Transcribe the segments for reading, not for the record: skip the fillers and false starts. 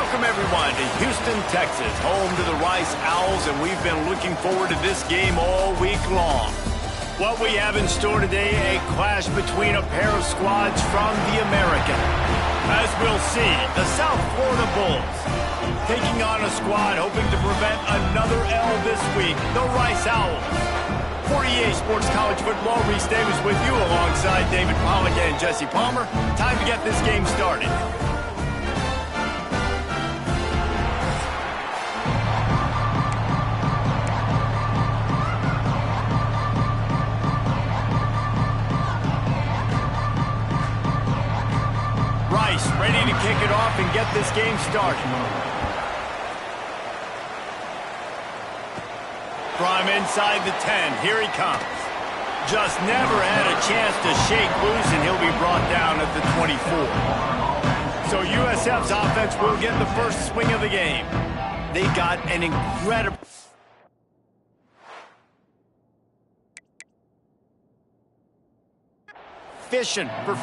Welcome, everyone, to Houston, Texas, home to the Rice Owls, and we've been looking forward to this game all week long. What we have in store today, a clash between a pair of squads from the American. As we'll see, the South Florida Bulls taking on a squad hoping to prevent another L this week, the Rice Owls. For EA Sports College Football, Reese Davis with you alongside David Pollack and Jesse Palmer. Time to get this game started. Rice ready to kick it off and get this game started. From inside the 10, here he comes. Just never had a chance to shake loose, and he'll be brought down at the 24. So USF's offense will get the first swing of the game. They got an incredible... Fishing for...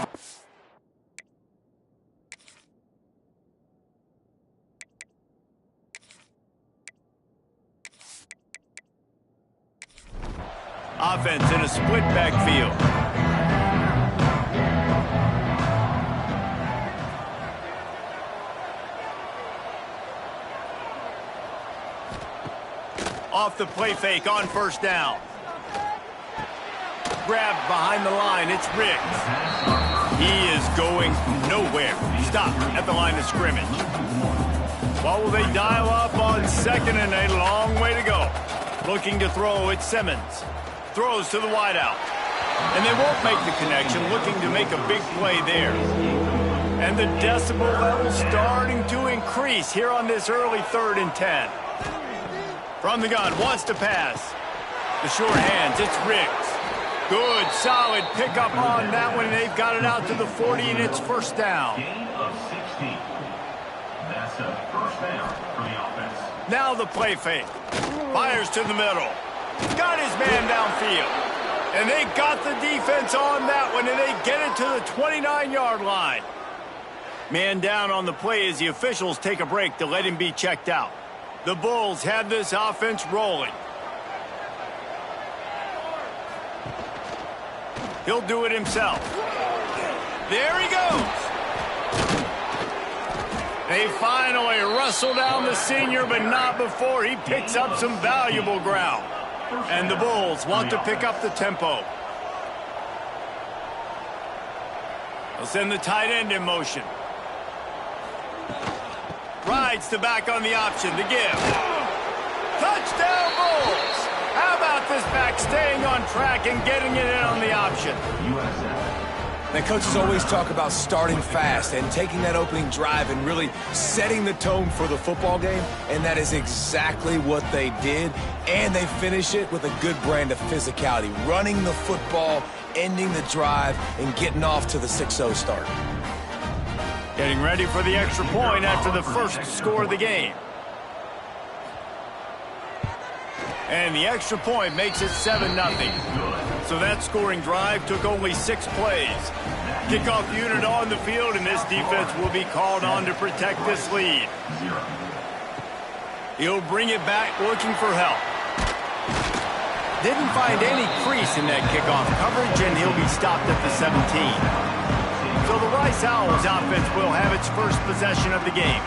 Offense in a split backfield. Off the play fake on first down. Grabbed behind the line, it's Riggs. He is going nowhere. Stop at the line of scrimmage. What will they dial up on second and a long way to go? Looking to throw, it's Simmons. Throws to the wideout. And they won't make the connection, looking to make a big play there. And the decibel level starting to increase here on this early 3rd and 10. From the gun, wants to pass. The short hands, it's Riggs. Good, solid pickup on that one, and they've got it out to the 40, and it's first down. Gain of 16. That's a first down for the offense. Now the play fake. Fires to the middle. Got his man downfield. And they got the defense on that one, and they get it to the 29-yard line. Man down on the play as the officials take a break to let him be checked out. The Bulls have this offense rolling. He'll do it himself. There he goes. They finally wrestle down the senior, but not before he picks up some valuable ground. And the Bulls want to pick up the tempo. They'll send the tight end in motion. Rides the back on the option, the give. Touchdown, Bulls! How about this back staying on track and getting it in on the option? The coaches always talk about starting fast and taking that opening drive and really setting the tone for the football game, and that is exactly what they did, and they finish it with a good brand of physicality, running the football, ending the drive, and getting off to the 6-0 start. Getting ready for the extra point after the first score of the game. And the extra point makes it 7-0. So that scoring drive took only 6 plays. Kickoff unit on the field, and this defense will be called on to protect this lead. He'll bring it back looking for help. Didn't find any crease in that kickoff coverage, and he'll be stopped at the 17. So the Rice Owls offense will have its first possession of the game.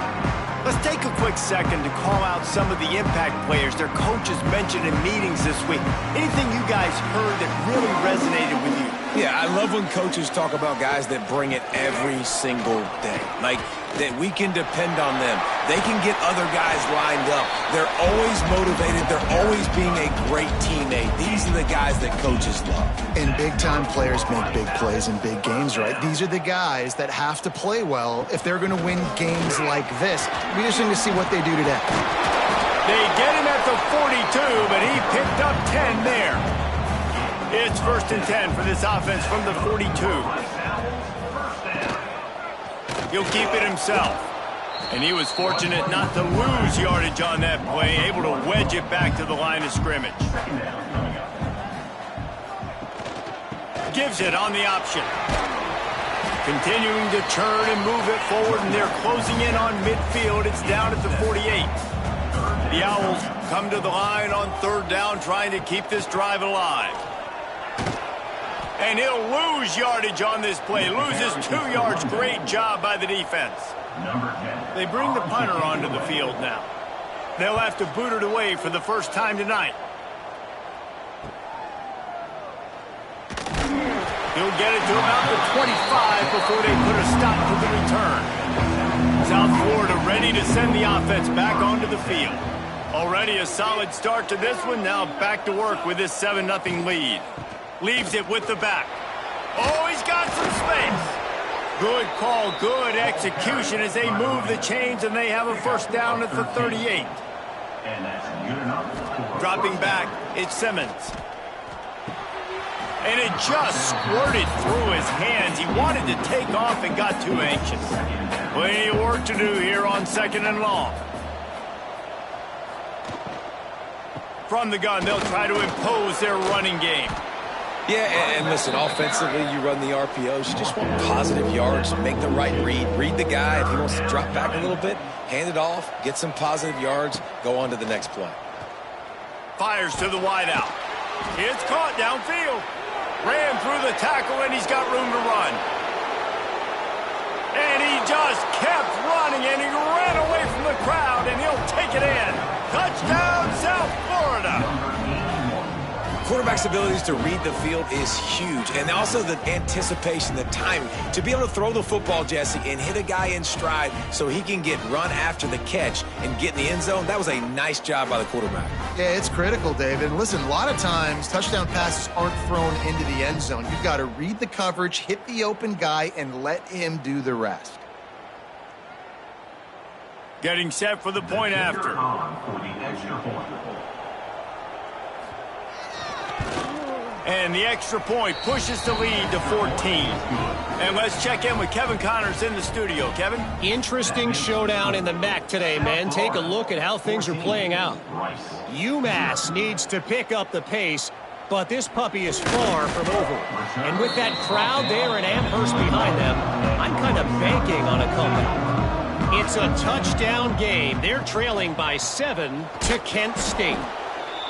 Let's take a quick second to call out some of the impact players their coaches mentioned in meetings this week. Anything you guys heard that really resonated with you? Yeah, I love when coaches talk about guys that bring it every single day. Like, that we can depend on them. They can get other guys lined up. They're always motivated. They're always being a great teammate. These are the guys that coaches love. And big-time players make big plays in big games, right? These are the guys that have to play well if they're going to win games like this. We just need to see what they do today. They get him at the 42, but he picked up 10 there. It's 1st and 10 for this offense from the 42. He'll keep it himself. And he was fortunate not to lose yardage on that play, able to wedge it back to the line of scrimmage. Gives it on the option. Continuing to churn and move it forward, and they're closing in on midfield. It's down at the 48. The Owls come to the line on third down, trying to keep this drive alive. And he'll lose yardage on this play. Loses 2 yards. Great job by the defense. They bring the punter onto the field now. They'll have to boot it away for the first time tonight. He'll get it to about the 25 before they put a stop to the return. South Florida ready to send the offense back onto the field. Already a solid start to this one. Now back to work with this 7-0 lead. Leaves it with the back. Oh, he's got some space. Good call, good execution as they move the chains, and they have a first down at the 38. And that's good enough. Dropping back, it's Simmons. And it just squirted through his hands. He wanted to take off and got too anxious. Plenty of work to do here on 2nd and long. From the gun, they'll try to impose their running game. Yeah, and listen, offensively, you run the RPOs. You just want positive yards, make the right read. Read the guy. If he wants to drop back a little bit, hand it off, get some positive yards, go on to the next play. Fires to the wideout. It's caught downfield. Ran through the tackle, and he's got room to run. And he just kept running, and he ran away from the crowd, and he'll take it in. Touchdown, South Florida. Quarterback's abilities to read the field is huge, and also the anticipation, the timing. To be able to throw the football, Jesse, and hit a guy in stride so he can get run after the catch and get in the end zone, that was a nice job by the quarterback. Yeah, it's critical, David. Listen, a lot of times touchdown passes aren't thrown into the end zone. You've got to read the coverage, hit the open guy, and let him do the rest. Getting set for the point after. For the extra point. And the extra point pushes the lead to 14. And let's check in with Kevin Connors in the studio. Kevin? Interesting showdown in the MAC today, man. Take a look at how things are playing out. UMass needs to pick up the pace, but this puppy is far from over. And with that crowd there in Amherst behind them, I'm kind of banking on a comeback. It's a touchdown game. They're trailing by 7 to Kent State.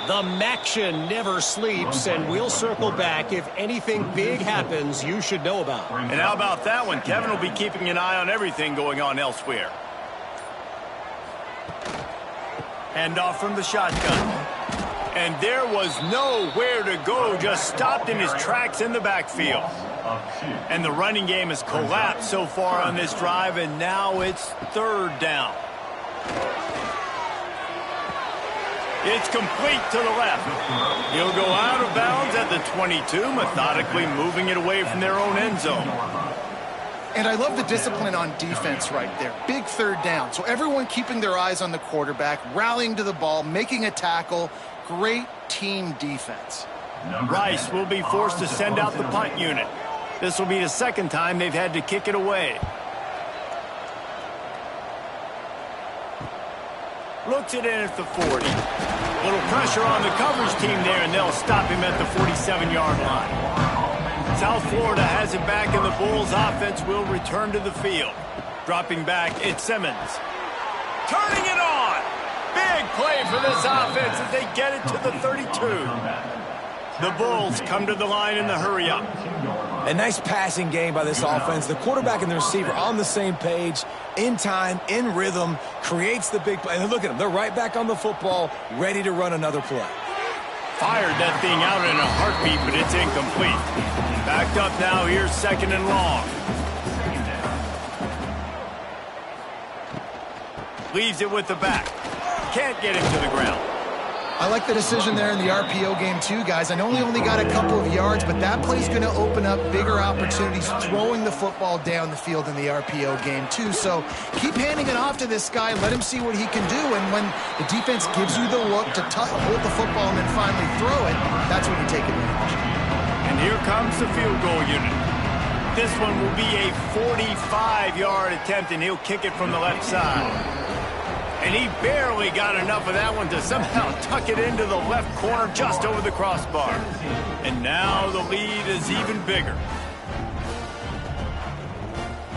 The Maction never sleeps, and we'll circle back if anything big happens you should know about. And how about that one? Kevin will be keeping an eye on everything going on elsewhere. Handoff from the shotgun. And there was nowhere to go, just stopped in his tracks in the backfield. And the running game has collapsed so far on this drive, and now it's 3rd down. It's complete to the left. He'll go out of bounds at the 22, methodically moving it away from their own end zone. And I love the discipline on defense right there. Big 3rd down. So everyone keeping their eyes on the quarterback, rallying to the ball, making a tackle. Great team defense. Rice will be forced to send out the punt unit. This will be the 2nd time they've had to kick it away. Looks it in at the 40. Little pressure on the coverage team there, and they'll stop him at the 47-yard line. South Florida has it back, and the Bulls' offense will return to the field. Dropping back, it's Simmons. Turning it on! Big play for this offense as they get it to the 32. The Bulls come to the line in the hurry-up. A nice passing game by this offense. The quarterback and the receiver on the same page, in time, in rhythm, creates the big play. And look at them. They're right back on the football, ready to run another play. Fired that thing out in a heartbeat, but it's incomplete. Backed up now. Here's 2nd and long. Leaves it with the back. Can't get him to the ground. I like the decision there in the RPO game too, guys. I know he only got a couple of yards, but that play's going to open up bigger opportunities throwing the football down the field in the RPO game too. So keep handing it off to this guy. Let him see what he can do. And when the defense gives you the look to hold the football and then finally throw it, that's when you take advantage. And here comes the field goal unit. This one will be a 45-yard attempt, and he'll kick it from the left side. And he barely got enough of that one to somehow tuck it into the left corner just over the crossbar. And now the lead is even bigger.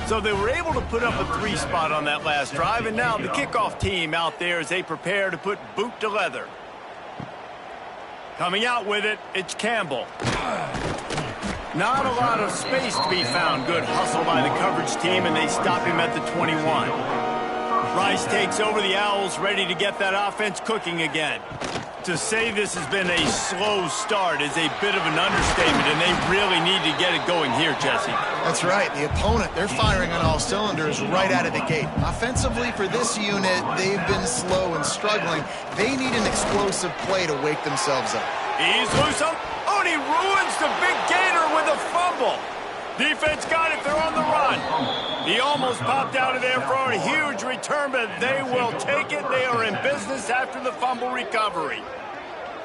So they were able to put up a 3 spot on that last drive, and now the kickoff team out there as they prepare to put boot to leather. Coming out with it, it's Campbell. Not a lot of space to be found. Good hustle by the coverage team, and they stop him at the 21. Rice takes over the Owls, ready to get that offense cooking again. To say this has been a slow start is a bit of an understatement, and they really need to get it going here, Jesse. That's right. The opponent, they're firing on all cylinders right out of the gate. Offensively, for this unit, they've been slow and struggling. They need an explosive play to wake themselves up. He's loose. Oh, and he ruins the big gator with a fumble. Defense got it. They're on the run. He almost popped out of there for a huge return, but they will take it. They are in business after the fumble recovery.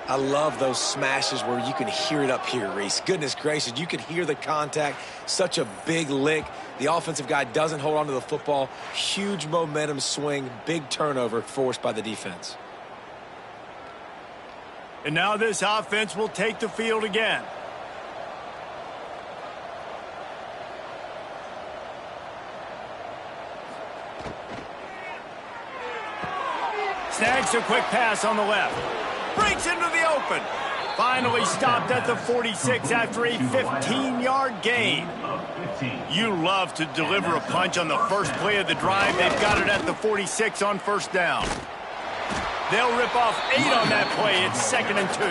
I love those smashes where you can hear it up here, Reese. Goodness gracious, you can hear the contact. Such a big lick. The offensive guy doesn't hold on to the football. Huge momentum swing, big turnover forced by the defense. And now this offense will take the field again. Snags a quick pass on the left. Breaks into the open. Finally stopped at the 46 after a 15-yard gain. You love to deliver a punch on the first play of the drive. They've got it at the 46 on first down. They'll rip off 8 on that play. It's 2nd and 2.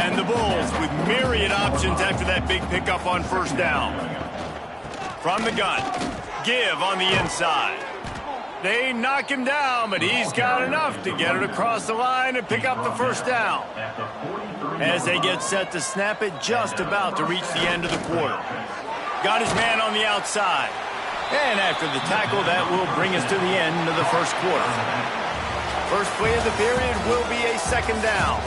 And the Bulls with myriad options after that big pickup on first down. From the gun, Give on the inside. They knock him down, but he's got enough to get it across the line and pick up the first down. As they get set to snap it, just about to reach the end of the quarter. Got his man on the outside. And after the tackle, that will bring us to the end of the first quarter. First play of the period will be a 2nd down.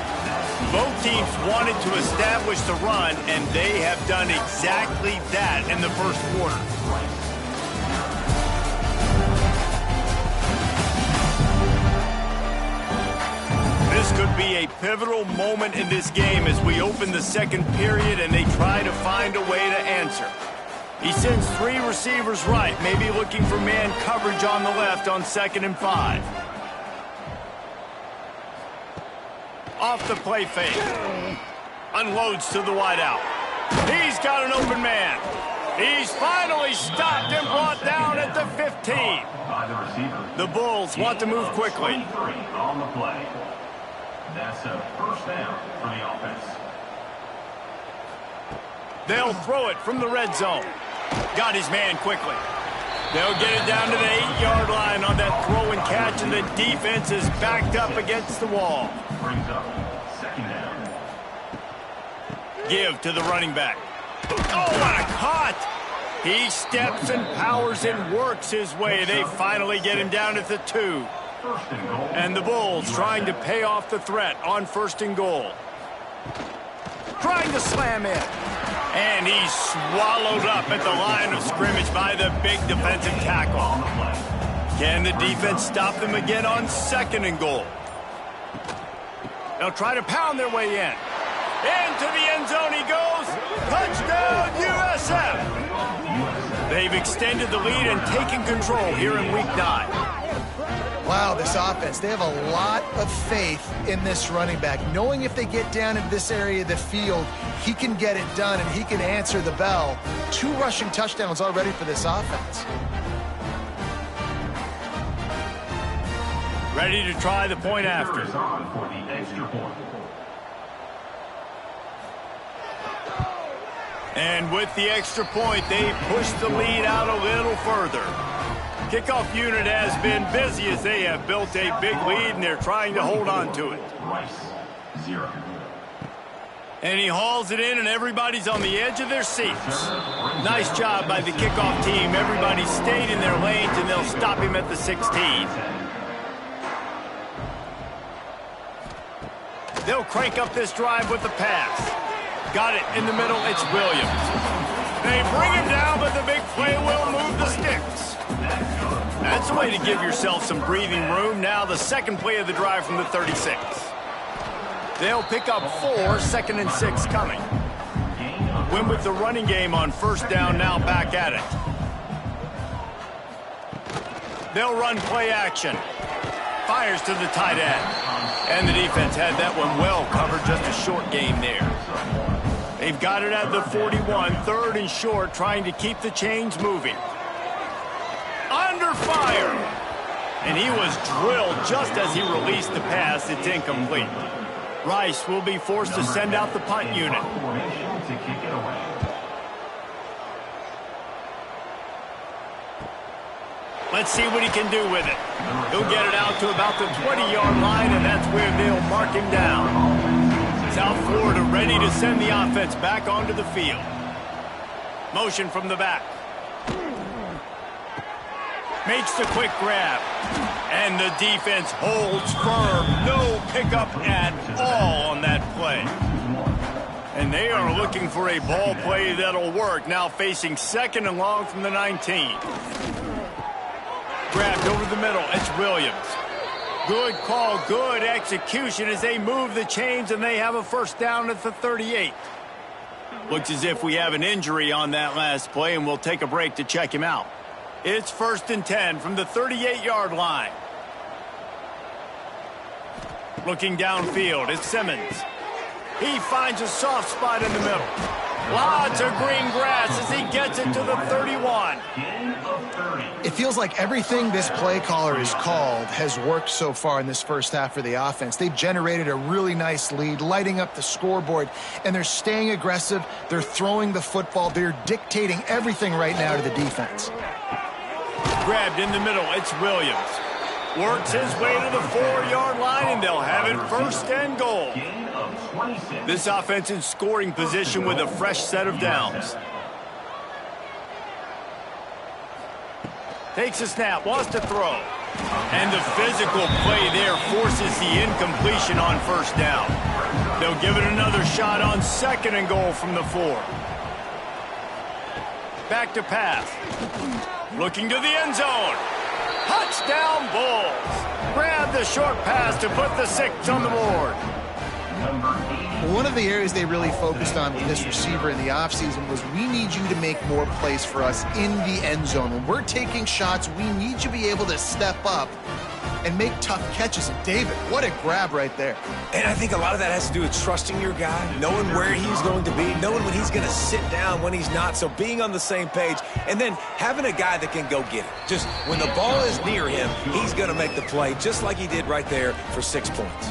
Both teams wanted to establish the run, and they have done exactly that in the first quarter. This could be a pivotal moment in this game as we open the second period and they try to find a way to answer. He sends 3 receivers right, maybe looking for man coverage on the left on 2nd and 5. Off the play fake. Unloads to the wideout. He's got an open man. He's finally stopped and brought down at the 15. The Bulls want to move quickly. On the play. That's a first down for the offense. They'll throw it from the red zone. Got his man quickly. They'll get it down to the 8-yard line on that throw and catch, and the defense is backed up against the wall. Brings up 2nd down. Give to the running back. Oh, what a cut! He steps and powers and works his way. They finally get him down at the 2. And the Bulls trying to pay off the threat on 1st and goal. Trying to slam in. And he's swallowed up at the line of scrimmage by the big defensive tackle. Can the defense stop them again on 2nd and goal? They'll try to pound their way in. Into the end zone he goes. Touchdown, USF. They've extended the lead and taken control here in Week 9. Wow, this offense, they have a lot of faith in this running back, knowing if they get down in this area of the field, he can get it done and he can answer the bell. 2 rushing touchdowns already for this offense. Ready to try the point after. On for the extra point. And with the extra point, they push the lead out a little further. Kickoff unit has been busy as they have built a big lead, and they're trying to hold on to it. Rice, 0. And he hauls it in, and everybody's on the edge of their seats. Nice job by the kickoff team. Everybody stayed in their lanes, and they'll stop him at the 16. They'll crank up this drive with the pass. Got it in the middle. It's Williams. They bring him down, but the big play will move the sticks. That's a way to give yourself some breathing room. Now the second play of the drive from the 36. They'll pick up 4, 2nd and 6 coming. Win with the running game on first down, now back at it. They'll run play action. Fires to the tight end. And the defense had that one well covered, just a short game there. They've got it at the 41, 3rd and short, trying to keep the chains moving. Under fire. And he was drilled just as he released the pass. It's incomplete. Rice will be forced to send out the punt unit. Let's see what he can do with it. He'll get it out to about the 20-yard line, and that's where they'll mark him down. South Florida ready to send the offense back onto the field. Motion from the back. Makes the quick grab. And the defense holds firm. No pickup at all on that play. And they are looking for a ball play that'll work. Now facing 2nd and long from the 19. Grabbed over the middle. It's Williams. Good call, good execution as they move the chains, and they have a first down at the 38. Looks as if we have an injury on that last play, and we'll take a break to check him out. It's 1st and 10 from the 38-yard line. Looking downfield, it's Simmons. He finds a soft spot in the middle. Lots of green grass as he gets it to the 31. It feels like everything this play caller has called has worked so far in this first half for the offense. They've generated a really nice lead, lighting up the scoreboard, and they're staying aggressive. They're throwing the football. They're dictating everything right now to the defense. Grabbed in the middle, it's Williams. Works his way to the 4-yard line, and they'll have it 1st and goal. This offense in scoring position with a fresh set of downs. Takes a snap, wants to throw. And the physical play there forces the incompletion on 1st down. They'll give it another shot on 2nd and goal from the 4. Back to pass. Looking to the end zone. Touchdown Bulls. Grab the short pass to put the 6 on the board. One of the areas they really focused on with this receiver in the offseason was, we need you to make more plays for us in the end zone. When we're taking shots, we need you to be able to step up and make tough catches. And David, what a grab right there. And I think a lot of that has to do with trusting your guy, knowing where he's going to be, knowing when he's going to sit down, when he's not, so being on the same page, and then having a guy that can go get it. Just when the ball is near him, he's going to make the play, just like he did right there for 6 points.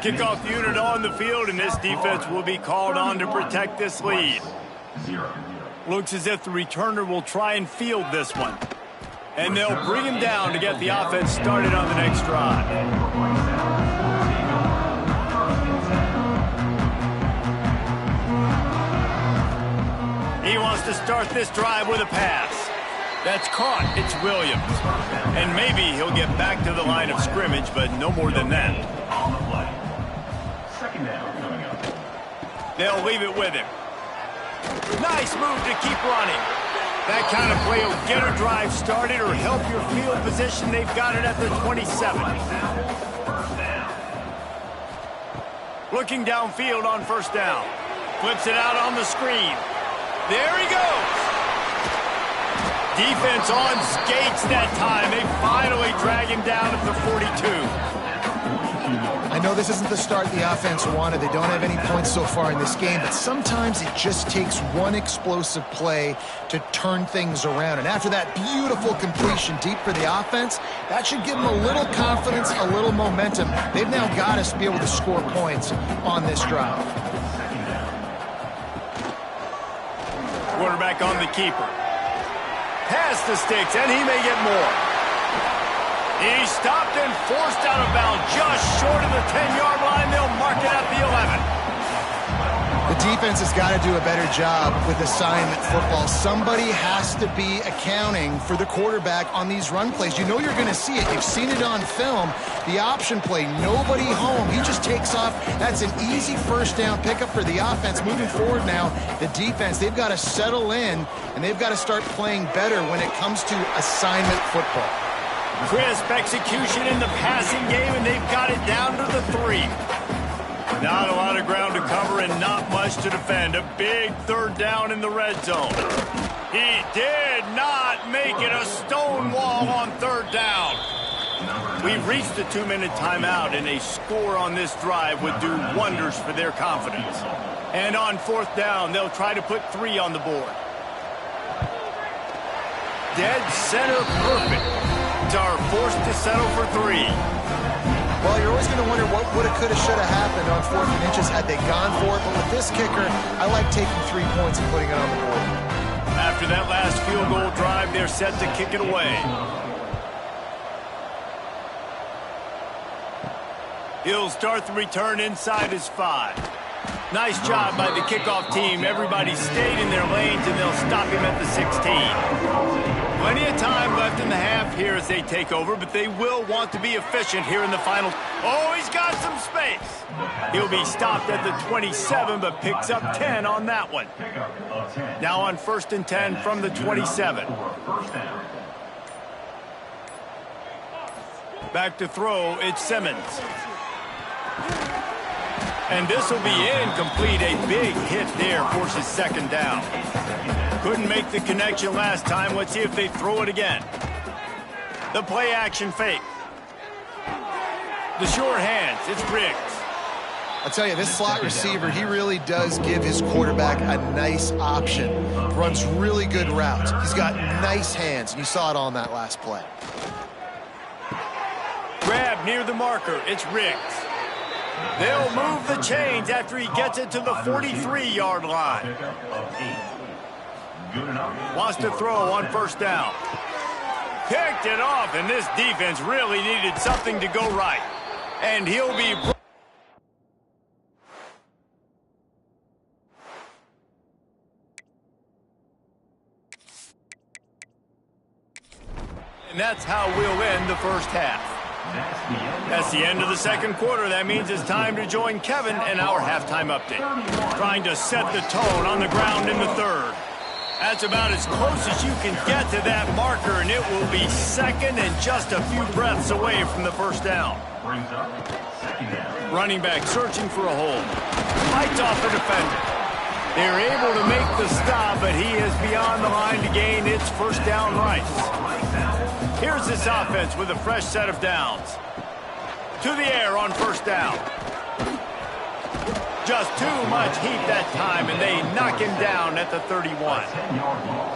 Kickoff unit on the field, and this defense will be called on to protect this lead. Looks as if the returner will try and field this one. And they'll bring him down to get the offense started on the next drive. He wants to start this drive with a pass. That's caught. It's Williams. And maybe he'll get back to the line of scrimmage, but no more than that. On the play. 2nd down coming up. They'll leave it with him. Nice move to keep running. That kind of play will get a drive started or help your field position. They've got it at the 27. Looking downfield on 1st down. Flips it out on the screen. There he goes. Defense on skates that time. They finally drag him down at the 42. I know this isn't the start the offense wanted. They don't have any points so far in this game, but sometimes it just takes one explosive play to turn things around. And after that beautiful completion deep for the offense, that should give them a little confidence, a little momentum. They've now got us to be able to score points on this drive. Quarterback on the keeper. Past the sticks, and he may get more. He stopped and forced out of bounds just short of the 10-yard line. They'll mark it at the 11. The defense has got to do a better job with assignment football. Somebody has to be accounting for the quarterback on these run plays. You know you're going to see it. You've seen it on film. The option play, nobody home. He just takes off. That's an easy 1st down pickup for the offense. Moving forward now, the defense, they've got to settle in, and they've got to start playing better when it comes to assignment football. Crisp execution in the passing game, and they've got it down to the 3. Not a lot of ground to cover and not much to defend. A big third down in the red zone. He did not make it a stone wall on third down. We've reached the 2-minute timeout, and a score on this drive would do wonders for their confidence. And on fourth down, they'll try to put 3 on the board. Dead center perfect. Are forced to settle for 3. Well, you're always going to wonder what woulda, coulda, shoulda happened on 4th and inches had they gone for it. But with this kicker, I like taking 3 points and putting it on the board. After that last field goal drive, they're set to kick it away. He'll start the return inside his 5. Nice job by the kickoff team. Everybody stayed in their lanes, and they'll stop him at the 16. Plenty of time left in the half here as they take over, but they will want to be efficient here in the final. Oh, he's got some space. He'll be stopped at the 27, but picks up 10 on that one. Now on 1st and 10 from the 27. Back to throw, it's Simmons. And this will be incomplete. A big hit there forces 2nd down. Couldn't make the connection last time. Let's see if they throw it again. The play action fake. The short hands. It's Riggs. I'll tell you, this slot receiver, he really does give his quarterback a nice option. Runs really good routes. He's got nice hands, and you saw it on that last play. Grab near the marker. It's Riggs. They'll move the chains after he gets it to the 43-yard line. Wants to throw on 1st down. Picked it off, and this defense really needed something to go right. And he'll be... And that's how we'll end the first half. That's the end of the 2nd quarter. That means it's time to join Kevin and our halftime update. Trying to set the tone on the ground in the 3rd. That's about as close as you can get to that marker, and it will be 2nd and just a few breaths away from the 1st down. Running back searching for a hole. Fights off the defender. They're able to make the stop, but he is beyond the line to gain. It's 1st down Rice. Here's this offense with a fresh set of downs. To the air on 1st down. Just too much heat that time, and they knock him down at the 31.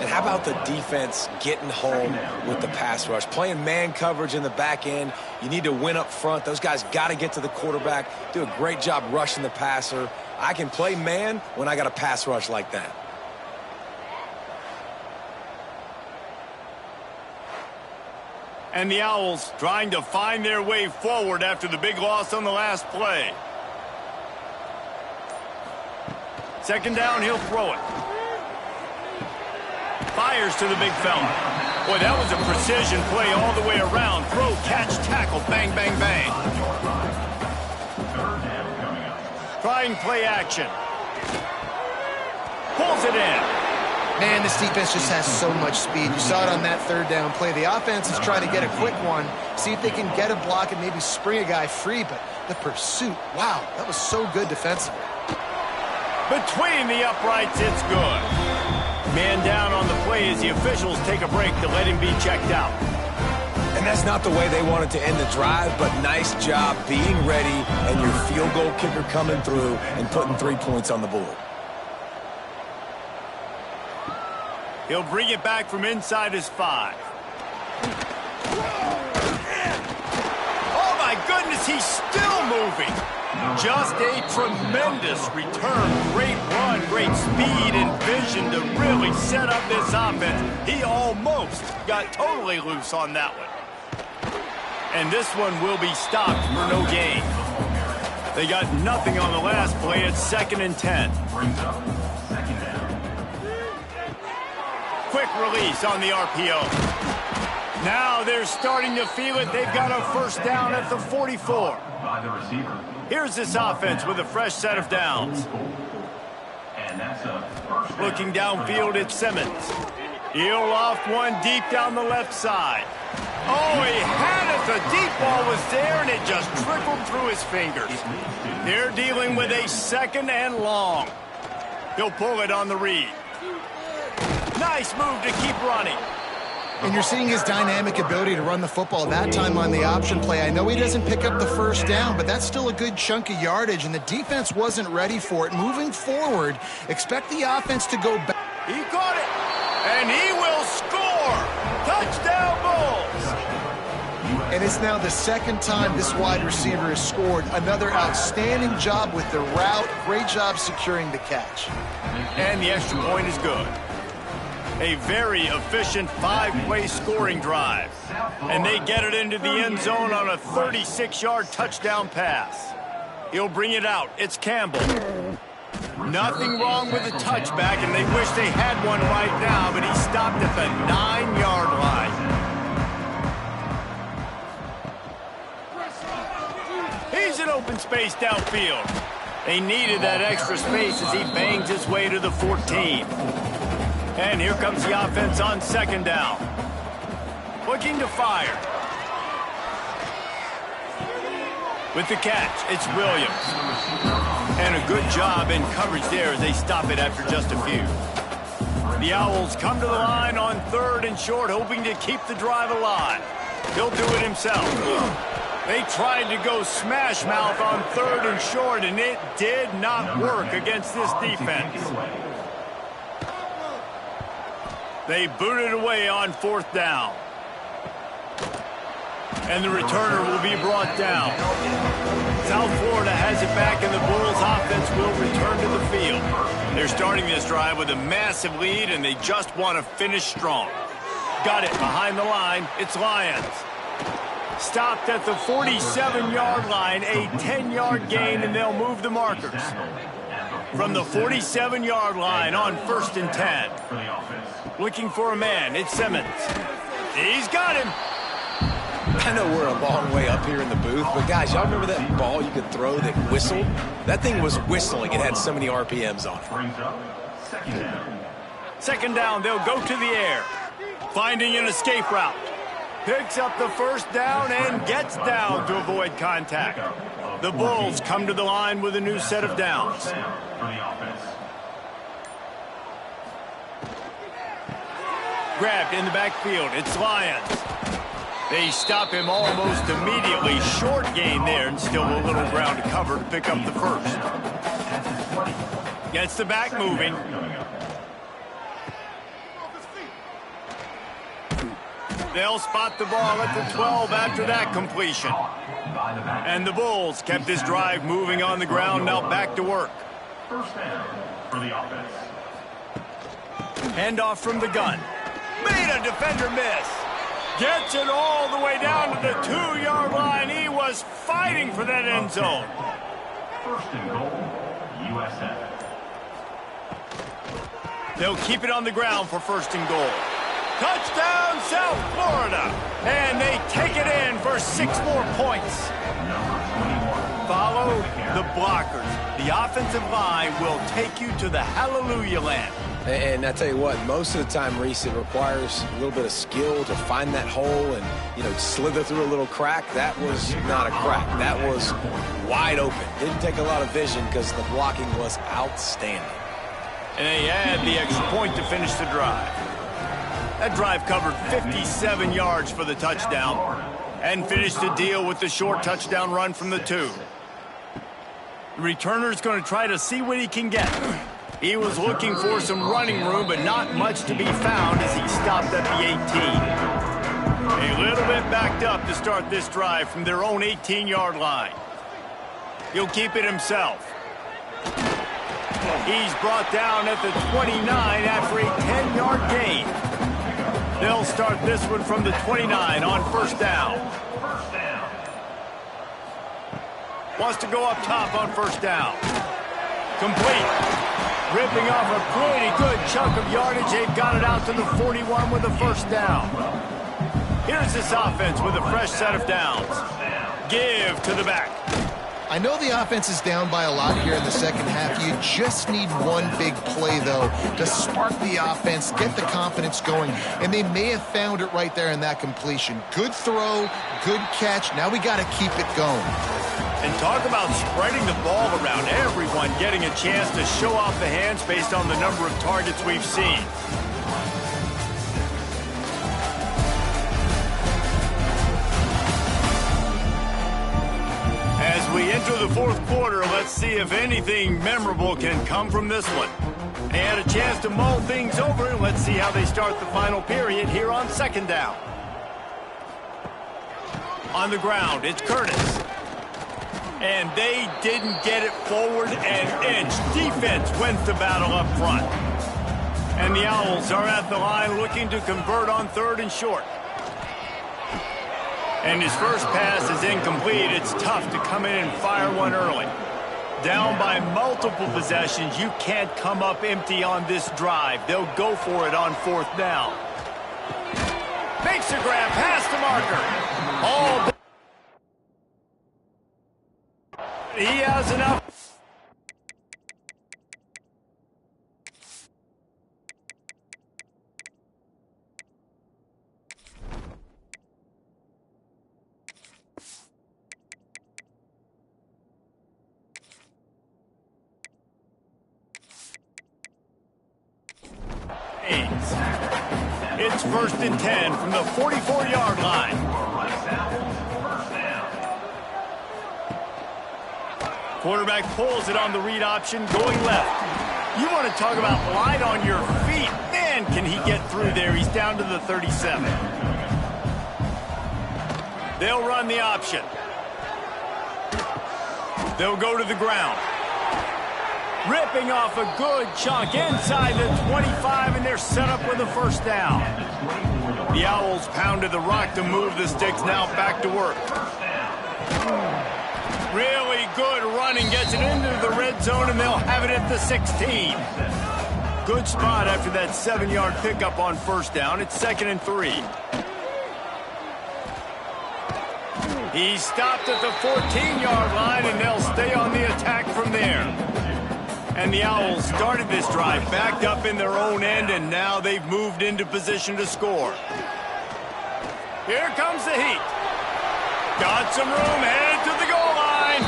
And how about the defense getting home with the pass rush? Playing man coverage in the back end. You need to win up front. Those guys got to get to the quarterback, do a great job rushing the passer. I can play man when I got a pass rush like that. And the Owls trying to find their way forward after the big loss on the last play. 2nd down, he'll throw it. Fires to the big fella. Boy, that was a precision play all the way around. Throw, catch, tackle, bang, bang, bang. Trying play action. Pulls it in. Man, this defense just has so much speed. You saw it on that 3rd down play. The offense is trying to get a quick one, see if they can get a block and maybe spring a guy free, but the pursuit, wow, that was so good defensively. Between the uprights, it's good. Man down on the play as the officials take a break to let him be checked out. And that's not the way they wanted to end the drive, but nice job being ready and your field goal kicker coming through and putting 3 points on the board. He'll bring it back from inside his 5. Oh, my goodness, he's still moving. Just a tremendous return. Great run, great speed and vision to really set up this offense. He almost got totally loose on that one. And this one will be stopped for no gain. They got nothing on the last play. It's 2nd and 10. Quick release on the RPO. Now they're starting to feel it. They've got a 1st down at the 44. Here's this offense with a fresh set of downs. Looking downfield, it's Simmons. He'll loft one deep down the left side. Oh, he had it. The deep ball was there, and it just trickled through his fingers. They're dealing with a 2nd and long. He'll pull it on the read. Nice move to keep running. And you're seeing his dynamic ability to run the football, that time on the option play. I know he doesn't pick up the first down, but that's still a good chunk of yardage, and the defense wasn't ready for it. Moving forward, expect the offense to go back. He caught it, and he will score. Touchdown, Bulls. And it's now the 2nd time this wide receiver has scored. Another outstanding job with the route. Great job securing the catch. And the extra point is good. A very efficient 5-play scoring drive. And they get it into the end zone on a 36-yard touchdown pass. He'll bring it out. It's Campbell. Nothing wrong with the touchback, and they wish they had one right now, but he stopped at the 9-yard line. He's in open space downfield. They needed that extra space as he bangs his way to the 14. And here comes the offense on 2nd down. Looking to fire. With the catch, it's Williams. And a good job in coverage there as they stop it after just a few. The Owls come to the line on 3rd and short, hoping to keep the drive alive. He'll do it himself. They tried to go smash mouth on 3rd and short, and it did not work against this defense. They boot it away on 4th down. And the returner will be brought down. South Florida has it back, and the Bulls offense will return to the field. They're starting this drive with a massive lead, and they just want to finish strong. Got it behind the line. It's Lions. Stopped at the 47-yard line, a 10-yard gain, and they'll move the markers. From the 47-yard line on 1st and 10. Looking for a man. It's Simmons. He's got him. I know we're a long way up here in the booth, but guys, y'all remember that ball you could throw that whistled? That thing was whistling. It had so many RPMs on it. 2nd down, they'll go to the air. Finding an escape route. Picks up the 1st down and gets down to avoid contact. The Bulls come to the line with a new set of downs. Grabbed in the backfield. It's Lions. They stop him almost immediately. Short gain there, and still a little ground to cover to pick up the 1st. Gets the back moving. They'll spot the ball at the 12 after that completion. And the Bulls kept this drive moving on the ground, now back to work. 1st down for the offense. Handoff from the gun. Made a defender miss. Gets it all the way down to the 2-yard line. He was fighting for that end zone. 1st and goal, USA. They'll keep it on the ground for 1st and goal. Touchdown, South Florida. And they take it in for 6 more points. Follow the blockers. The offensive line will take you to the hallelujah land. And I tell you what, most of the time, Reese, it requires a little bit of skill to find that hole and, slither through a little crack. That was not a crack. That was wide open. Didn't take a lot of vision because the blocking was outstanding. And they add the extra point to finish the drive. That drive covered 57 yards for the touchdown and finished the deal with the short touchdown run from the 2. The returner's going to try to see what he can get. He was looking for some running room, but not much to be found as he stopped at the 18. A little bit backed up to start this drive from their own 18-yard line. He'll keep it himself. He's brought down at the 29 after a 10-yard gain. They'll start this one from the 29 on 1st down. Wants to go up top on 1st down. Complete. Ripping off a pretty good chunk of yardage. They've got it out to the 41 with the 1st down. Here's this offense with a fresh set of downs. Give to the back. I know the offense is down by a lot here in the second half. You just need one big play, though, to spark the offense, get the confidence going, and they may have found it right there in that completion. Good throw, good catch. Now we got to keep it going. And talk about spreading the ball around, everyone getting a chance to show off the hands based on the number of targets we've seen. As we enter the fourth quarter, let's see if anything memorable can come from this one. They had a chance to mull things over, and let's see how they start the final period here on second down. On the ground, it's Curtis. And they didn't get it forward an inch. Defense wins the battle up front. And the Owls are at the line looking to convert on third and short. And his first pass is incomplete. It's tough to come in and fire one early. Down by multiple possessions, you can't come up empty on this drive. They'll go for it on fourth down. Makes a grab, past the marker. All he has enough. It's 1st and 10 from the 44-yard line. Quarterback pulls it on the read option, going left. You want to talk about light on your feet. Man, can he get through there. He's down to the 37. They'll run the option. They'll go to the ground. Ripping off a good chunk inside the 25, and they're set up with a first down. The Owls pounded the rock to move the sticks, now back to work. Really good running, gets it into the red zone, and they'll have it at the 16. Good spot after that 7-yard pickup on first down. It's 2nd and 3. He stopped at the 14-yard line, and they'll stay on the attack from there. And the Owls started this drive backed up in their own end, and now they've moved into position to score. Here comes the heat. Got some room, headed to the goal line.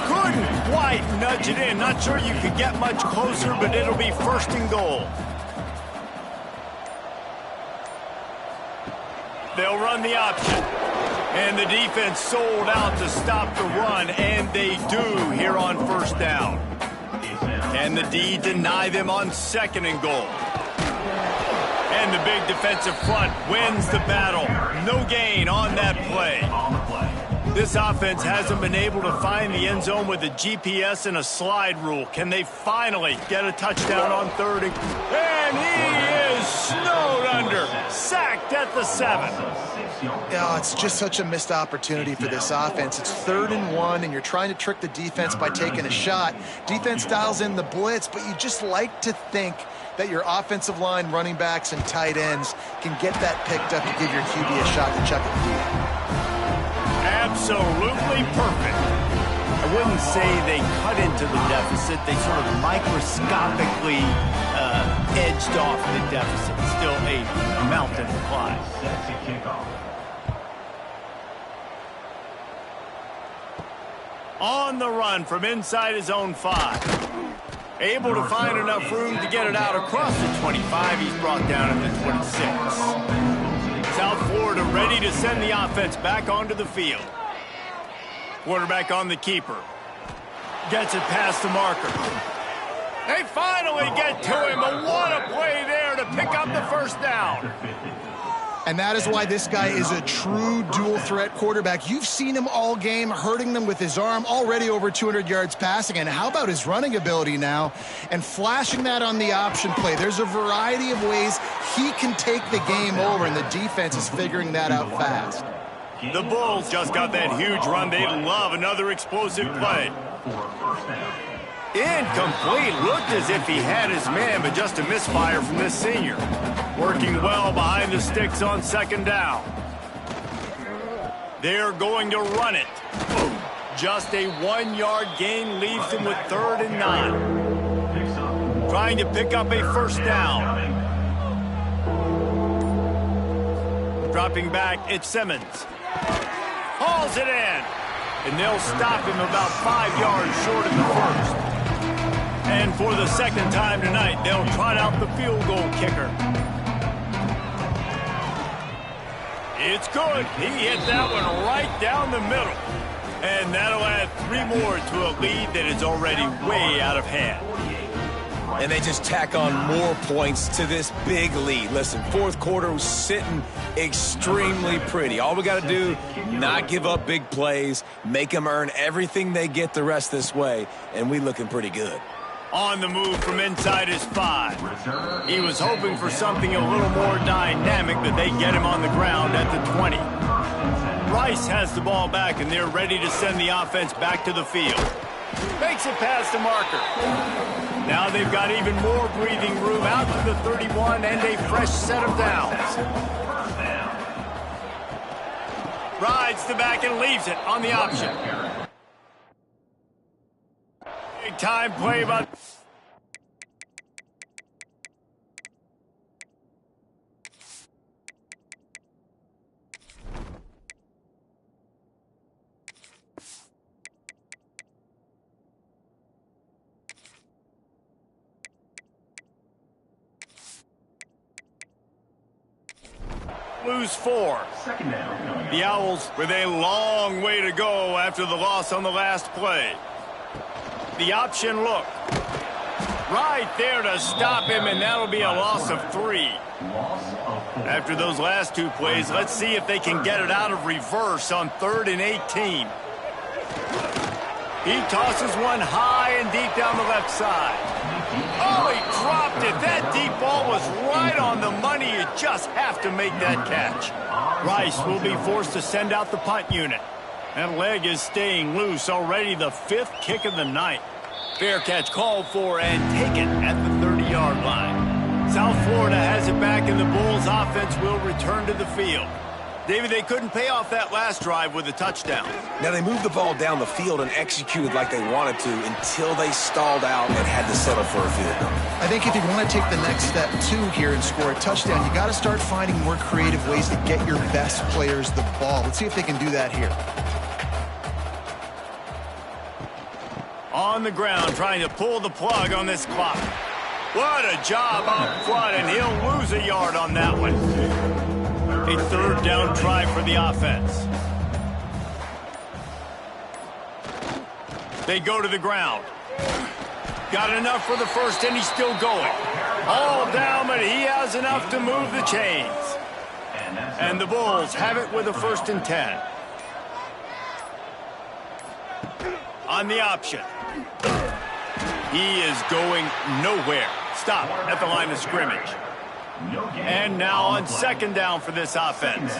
Couldn't quite nudge it in. Not sure you could get much closer, but it'll be 1st and goal. They'll run the option. And the defense sold out to stop the run, and they do here on first down. Can the D deny them on 2nd and goal? And the big defensive front wins the battle. No gain on that play. This offense hasn't been able to find the end zone with a GPS and a slide rule. Can they finally get a touchdown on 3rd and he is snowed under. Sacked at the 7. Yeah, it's just such a missed opportunity for this offense. It's 3rd and 1, and you're trying to trick the defense by taking a shot. Defense dials in the blitz, but you just like to think that your offensive line, running backs, and tight ends can get that picked up to give your QB a shot to chuck it through. Absolutely perfect. I wouldn't say they cut into the deficit. They sort of microscopically edged off the deficit. Still a mountain to climb. That's a kickoff. On the run from inside his own 5. Able to find enough room to get it out across the 25. He's brought down at the 26. South Florida ready to send the offense back onto the field. Quarterback on the keeper. Gets it past the marker. They finally get to him, but what a play there to pick up the first down. And that is why this guy is a true dual-threat quarterback. You've seen him all game, hurting them with his arm, already over 200 yards passing. And how about his running ability now? And flashing that on the option play. There's a variety of ways he can take the game over, and the defense is figuring that out fast. The Bulls just got that huge run. They love another explosive play. Incomplete. Looked as if he had his man, but just a misfire from this senior. Working well behind the sticks on 2nd down. They're going to run it. Just a 1-yard gain leaves them with 3rd and 9. Trying to pick up a first down. Dropping back, it's Simmons. Hauls it in. And they'll stop him about 5 yards short of the first. And for the second time tonight, they'll trot out the field goal kicker. It's good. He hit that one right down the middle. And that'll add 3 more to a lead that is already way out of hand. And they just tack on more points to this big lead. Listen, fourth quarter was sitting extremely pretty. All we got to do, not give up big plays, make them earn everything they get the rest this way, and we looking pretty good. On the move from inside his 5. He was hoping for something a little more dynamic, but they get him on the ground at the 20. Rice has the ball back, and they're ready to send the offense back to the field. Makes it past the marker. Now they've got even more breathing room out to the 31 and a fresh set of downs. Rides the back and leaves it on the option. Big time play by... Lose 4. The Owls with a long way to go after the loss on the last play. The option look. Right there to stop him, and that'll be a loss of 3. After those last 2 plays, let's see if they can get it out of reverse on 3rd and 18. He tosses one high and deep down the left side. Oh, he dropped it. That deep ball was right on the money. You just have to make that catch. Rice will be forced to send out the punt unit. That leg is staying loose. Already the 5th kick of the night. Fair catch called for and taken at the 30-yard line. South Florida has it back, and the Bulls offense will return to the field. David, they couldn't pay off that last drive with a touchdown. Now, they moved the ball down the field and executed like they wanted to until they stalled out and had to settle for a field goal. I think if you want to take the next step, too, here and score a touchdown, you got to start finding more creative ways to get your best players the ball. Let's see if they can do that here. On the ground, trying to pull the plug on this clock. What a job up front, and he'll lose a yard on that one. A 3rd down try for the offense. They go to the ground. Got enough for the first, and he's still going. All down, but he has enough to move the chains. And the Bulls have it with a 1st and 10. On the option. He is going nowhere. Stop at the line of scrimmage. And now on 2nd down for this offense.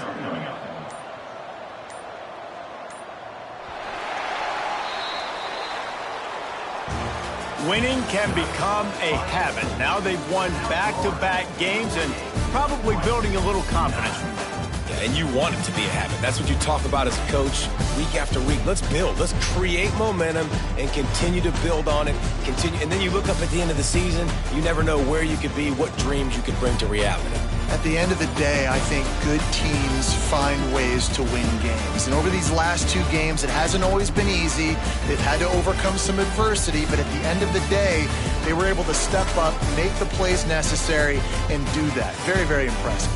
Winning can become a habit. Now they've won back-to-back games and probably building a little confidence from that. Yeah, and you want it to be a habit. That's what you talk about as a coach week after week. Let's build. Let's create momentum and continue to build on it. And then you look up at the end of the season, you never know where you could be, what dreams you could bring to reality. At the end of the day, I think good teams find ways to win games. And over these last 2 games, it hasn't always been easy. They've had to overcome some adversity, but at the end of the day, they were able to step up, make the plays necessary, and do that. Very, very impressive.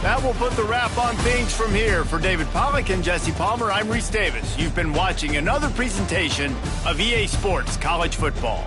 That will put the wrap on things from here. For David Pollack and Jesse Palmer, I'm Reese Davis. You've been watching another presentation of EA Sports College Football.